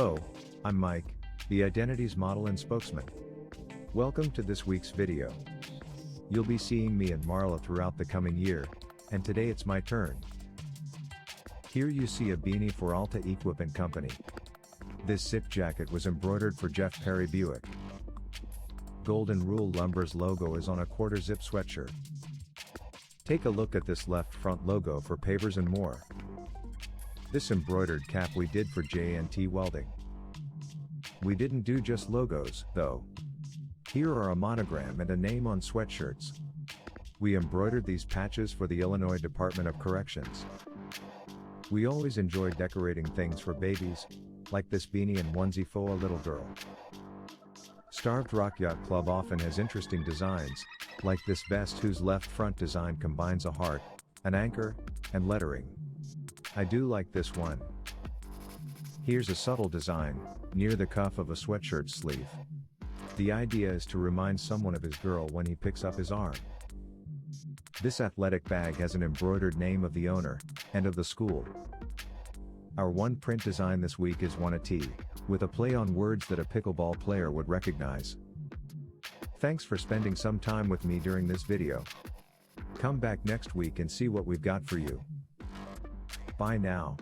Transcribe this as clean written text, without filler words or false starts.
Hello, I'm Mike, the Identities Model and Spokesman. Welcome to this week's video. You'll be seeing me and Marla throughout the coming year, and today it's my turn. Here you see a beanie for Alta Equipment Company. This zip jacket was embroidered for Jeff Perry Buick. Golden Rule Lumber's logo is on a quarter zip sweatshirt. Take a look at this left front logo for pavers and more. This embroidered cap we did for J&T Welding. We didn't do just logos, though. Here are a monogram and a name on sweatshirts. We embroidered these patches for the Illinois Department of Corrections. We always enjoy decorating things for babies, like this beanie and onesie for a little girl. Starved Rock Yacht Club often has interesting designs, like this vest whose left front design combines a heart, an anchor, and lettering. I do like this one. Here's a subtle design, near the cuff of a sweatshirt sleeve. The idea is to remind someone of his girl when he picks up his arm. This athletic bag has an embroidered name of the owner, and of the school. Our one print design this week is one a tee, with a play on words that a pickleball player would recognize. Thanks for spending some time with me during this video. Come back next week and see what we've got for you. Bye now.